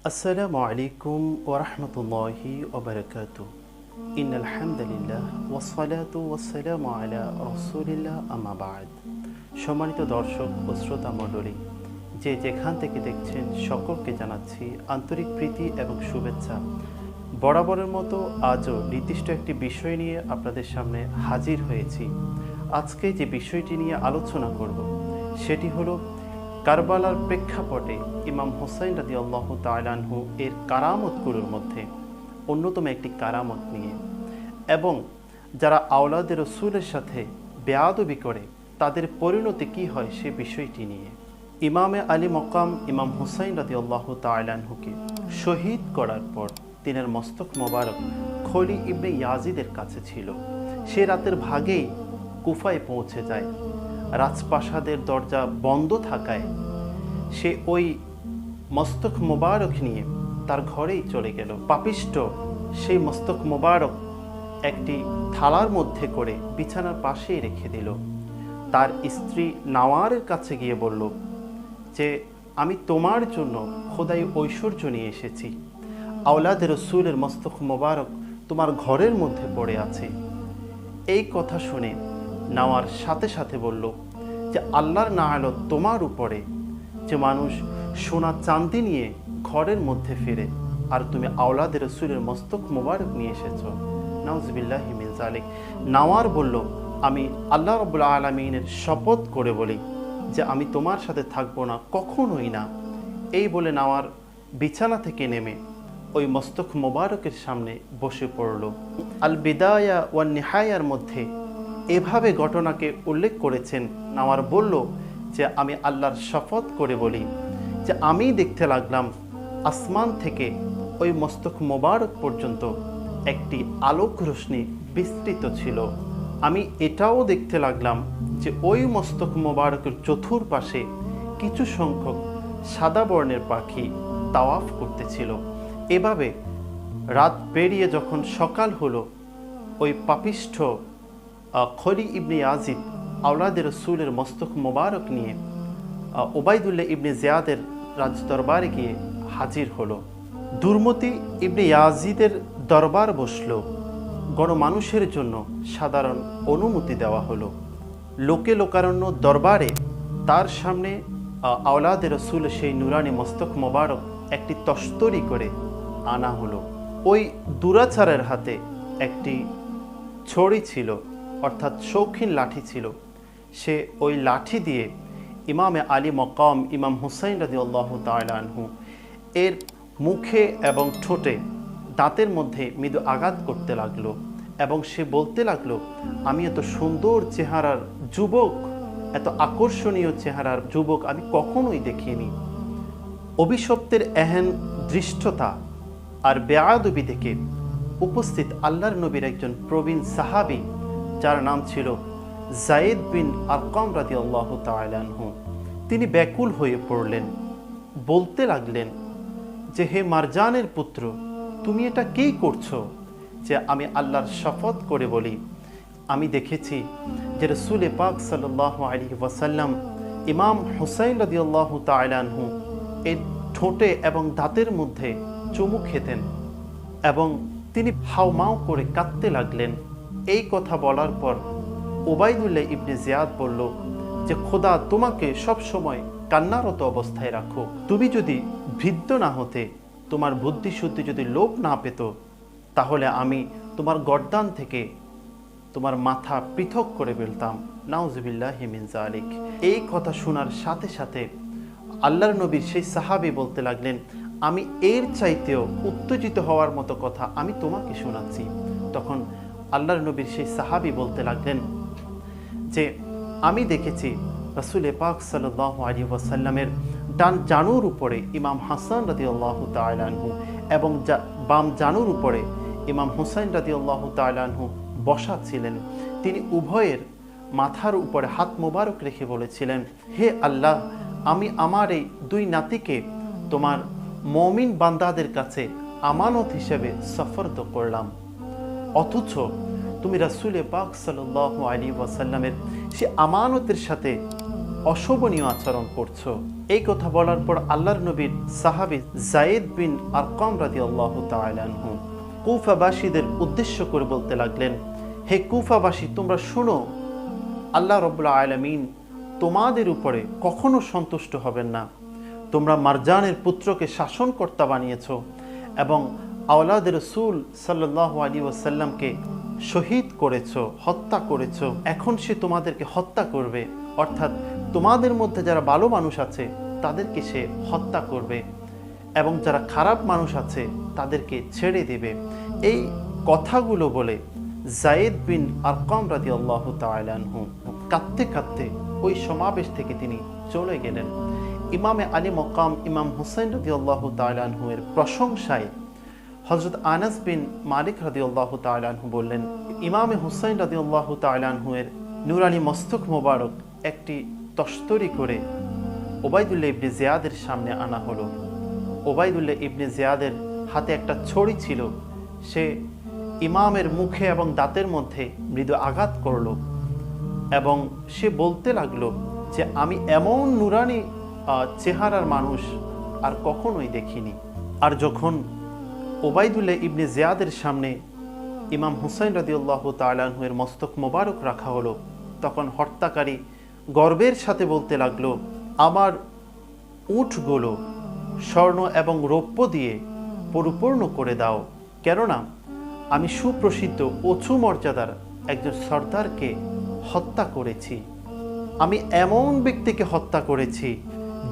আসসালামু আলাইকুম ওয়া রাহমাতুল্লাহি ওয়া বারাকাতুহু। ইন্নাল হামদুলিল্লাহ ওয়াসসালাতু ওয়াসসালামু আলা রাসূলিল্লাহ আম্মা বা'দ। সম্মানিত দর্শক ও শ্রোতা মণ্ডলী, যে যেখান থেকে দেখছেন সকলকে জানাচ্ছি আন্তরিক প্রীতি এবং শুভেচ্ছা। বরাবরের মতো আজও নির্দিষ্ট একটি বিষয় নিয়ে আপনাদের সামনে হাজির হয়েছি। আজকে যে বিষয়টি নিয়ে আলোচনা করব সেটি হলো কারবালার প্রেক্ষাপটে ইমাম হোসাইন রাদিয়াল্লাহু তাআলা আনহু এর কারামতগুলোর মধ্যে অন্যতম একটি কারামত নিয়ে, এবং যারা আওলাদে রসুলের সাথে বেয়াদবি করে তাদের পরিণতি কি হয় সে বিষয়টি নিয়ে। ইমামে আলী মকাম ইমাম হোসাইন রাদিয়াল্লাহু তাআলা আনহুকে শহীদ করার পর তিনার মস্তক মোবারক খলি ইবনে ইয়াজিদের কাছে ছিল। সে রাতের ভাগেই কুফায় পৌঁছে যায়। রাজপ্রাসাদের দরজা বন্ধ থাকায় সে ওই মস্তক মোবারক নিয়ে তার ঘরেই চলে গেল। পাপিষ্ট সেই মস্তক মোবারক একটি থালার মধ্যে করে বিছানার পাশেই রেখে দিল। তার স্ত্রী নাওয়ারের কাছে গিয়ে বলল যে, আমি তোমার জন্য খোদাই ঐশ্বর্য নিয়ে এসেছি। আওলাদে রসুলের মস্তক মোবারক তোমার ঘরের মধ্যে পড়ে আছে। এই কথা শুনে নাওয়ার সাথে সাথে বলল যে, আল্লাহর নাআলত তোমার উপরে যে মানুষ সোনা চাঁদি নিয়ে ঘরের মধ্যে ফিরে, আর তুমি আওলাদে রসুলের মস্তক মোবারক নিয়ে এসেছো। নাউজুবিল্লাহি মিন যালিক। নাওয়ার বলল, আমি আল্লাহ রাব্বুল আলামিনের শপথ করে বলি যে আমি তোমার সাথে থাকবো না, কখনোই না। এই বলে নাওয়ার বিছানা থেকে নেমে ওই মস্তক মোবারকের সামনে বসে পড়ল। আল বিদায়া ওয়ান নিহায়ার মধ্যে এভাবে ঘটনাকে উল্লেখ করেছেন। নাওয়ার বলল যে, আমি আল্লাহর শপথ করে বলি যে আমি দেখতে লাগলাম আসমান থেকে ওই মস্তক মোবারক পর্যন্ত একটি আলোক রশ্মি বিস্তৃত ছিল। আমি এটাও দেখতে লাগলাম যে ওই মস্তক মোবারকের চতুর্পাশে কিছু সংখ্যক সাদা বর্ণের পাখি তাওয়াফ করতেছিল। এভাবে রাত পেরিয়ে যখন সকাল হলো, ওই পাপিষ্ঠ খলি ইবনে ইয়াজিদ আওলাদে রসুলের মস্তক মোবারক নিয়ে ওবায়দুল্লাহ ইবনে জিয়াদের রাজদরবারে গিয়ে হাজির হলো। দুর্মতি ইবনে ইয়াজিদের দরবার বসল। গণমানুষের জন্য সাধারণ অনুমতি দেওয়া হলো। লোকে লোকারণ্য দরবারে তার সামনে আওলাদে রসুল সেই নুরানি মস্তক মোবারক একটি তস্তরি করে আনা হলো। ওই দুরাচারের হাতে একটি ছড়ি ছিল, অর্থাৎ শৌখিন লাঠি ছিল। সে ওই লাঠি দিয়ে ইমামে আলী মকাম ইমাম হুসাইন রাদিয়াল্লাহু তাআলা আনহু এর মুখে এবং ঠোঁটে দাঁতের মধ্যে মৃদু আঘাত করতে লাগলো, এবং সে বলতে লাগলো, আমি এত সুন্দর চেহারার যুবক, এত আকর্ষণীয় চেহারার যুবক আমি কখনোই দেখিনি। অভিশপ্তের এহেন দৃষ্টতা আর বেয়াদবি দেখে উপস্থিত আল্লাহর নবীর একজন প্রবীণ সাহাবী, যার নাম ছিল যায়েদ বিন আরকাম রাদিয়াল্লাহু তাআলা আনহু, তিনি ব্যাকুল হয়ে পড়লেন। বলতে লাগলেন যে, হে মারজানের পুত্র, তুমি এটা কি করছো? যে আমি আল্লাহর শপথ করে বলি, আমি দেখেছি যে রাসূল পাক সাল্লাল্লাহু আলাইহি ওয়াসাল্লাম ইমাম হুসাইন রাদিয়াল্লাহু তাআলা আনহু এর ঠোঁটে এবং দাঁতের মধ্যে চুমু খেতেন, এবং তিনি হাউমাউ করে কাঁদতে লাগলেন। এই কথা বলার পর ওবায়দুল্লাহ ইবনে জিয়াদ বলল যে, খোদা তোমাকে সব সময় কান্নারত অবস্থায় রাখো। তুমি যদি বৃদ্ধ না হতে, তোমার বুদ্ধিশুদ্ধি যদি লোপ না পেত, তাহলে আমি তোমার গর্দান থেকে তোমার মাথা পৃথক করে ফেলতাম। নাউজুবিল্লাহি মিন যালিক। এই কথা শোনার সাথে সাথে আল্লাহর নবীর সেই সাহাবী বলতে লাগলেন, আমি এর চাইতেও উত্তেজিত হওয়ার মতো কথা আমি তোমাকে শোনাচ্ছি। তখন আল্লাহর নবীর সেই সাহাবী বলতে লাগলেন যে, আমি দেখেছি রাসূল পাক সাল্লাল্লাহু আলাইহি ওয়াসাল্লামের ডান জানুর উপরে ইমাম হাসান রাদিয়াল্লাহু তাআলা আনহু এবং বাম জানুর উপরে ইমাম হুসাইন রাদিয়াল্লাহু তাআলা আনহু বসা ছিলেন। তিনি উভয়ের মাথার উপরে হাত মোবারক রেখে বলেছিলেন, হে আল্লাহ, আমি আমার এই দুই নাতিকে তোমার মুমিন বান্দাদের কাছে আমানত হিসেবে সুপর্দ করলাম। অথচ তুমি রাসূল পাক সাল্লাল্লাহু আলাইহি ওয়াসাল্লামের সে আমানতের সাথে অশোভনীয় আচরণ করছো। এই কথা বলার পর আল্লাহর নবীর সাহাবী যায়েদ বিন আরকাম রাদিয়াল্লাহু তাআলা আনহু কুফাবাসীদের উদ্দেশ্য করে বলতে লাগলেন, হে কুফাবাসী, তোমরা শোনো, আল্লাহ রাব্বুল আলামিন তোমাদের উপরে কখনো সন্তুষ্ট হবেন না। তোমরা মারজানের পুত্রকে শাসনকর্তা বানিয়েছ এবং আওলাদ রাসূল সাল্লাল্লাহু আলাইহি ওয়াসাল্লামকে শহীদ করেছ, হত্যা করেছ। এখন সে তোমাদেরকে হত্যা করবে, অর্থাৎ তোমাদের মধ্যে যারা ভালো মানুষ আছে তাদেরকে সে হত্যা করবে এবং যারা খারাপ মানুষ আছে তাদেরকে ছেড়ে দেবে। এই কথাগুলো বলে যায়েদ বিন আরকাম রাদিয়াল্লাহু তাআলা আনহু কাঁদতে কাঁদতে ওই সমাবেশ থেকে তিনি চলে গেলেন। ইমামে আলী মকাম ইমাম হুসাইন রাদিয়াল্লাহু তাআলা আনহু এর প্রশংসায় হযরত আনাস বিন মালিক রাদিয়াল্লাহু তাআলা আনহু বললেন, ইমামে হুসাইন রাদিয়াল্লাহু তাআলা আনহু এর নুরানি মস্তক মোবারক একটি তস্তরি করে ওবাইদুল্লাহ ইবনে জিয়াদের সামনে আনা হলো। ওবাইদুল্লাহ ইবনে জিয়াদের হাতে একটা ছড়ি ছিল, সে ইমামের মুখে এবং দাঁতের মধ্যে মৃদু আঘাত করলো এবং সে বলতে লাগলো যে আমি এমন নুরানি চেহারার মানুষ আর কখনোই দেখিনি। আর যখন ওবাইদুল্লাহ ইবনে জিয়াদের সামনে ইমাম হুসাইন রাদিয়াল্লাহু তাআলা আনহু এর মস্তক মোবারক রাখা হলো, তখন হত্যাকারী গর্বের সাথে বলতে লাগলো, আমার উটগুলো স্বর্ণ এবং রৌপ্য দিয়ে পরিপূর্ণ করে দাও, কেননা আমি সুপ্রসিদ্ধ উঁচু মর্যাদার একজন সর্দারকে হত্যা করেছি। আমি এমন ব্যক্তিকে হত্যা করেছি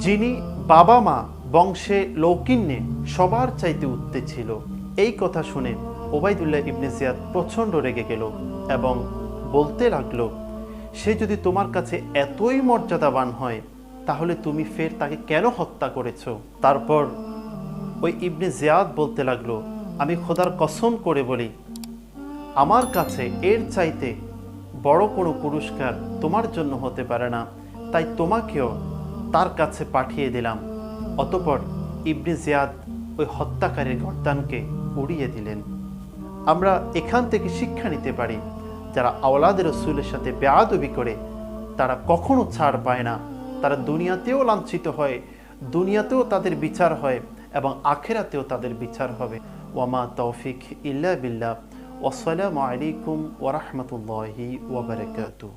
যিনি বাবা মা বংশে লৌকিন্যে সবার চাইতে উঠতে ছিল। এই কথা শুনে ওবাইদুল্লাহ ইবনে জিয়াদ প্রচণ্ড রেগে গেল এবং বলতে লাগলো, সে যদি তোমার কাছে এতই মর্যাদাবান হয় তাহলে তুমি ফের তাকে কেন হত্যা করেছো? তারপর ওই ইবনে জিয়াদ বলতে লাগলো, আমি খোদার কসম করে বলি, আমার কাছে এর চাইতে বড় কোনো পুরস্কার তোমার জন্য হতে পারে না, তাই তোমাকেও তার কাছে পাঠিয়ে দিলাম। অতঃপর ইবনে জিয়াদ ওই হত্যাকারীর গর্দানকে উড়িয়ে দিলেন। আমরা এখান থেকে শিক্ষা নিতে পারি, যারা আওলাদ রাসূলের সাথে বেয়াদবি করে তারা কখনো ছাড় পায় না। তারা দুনিয়াতেও লাঞ্ছিত হয়, দুনিয়াতেও তাদের বিচার হয় এবং আখিরাতেও তাদের বিচার হবে। ওয়ামা তৌফিক ইল্লা বিল্লাহ। ওয়াসসালামু আলাইকুম ওয়া রাহমাতুল্লাহি ওয়া বারাকাতুহু।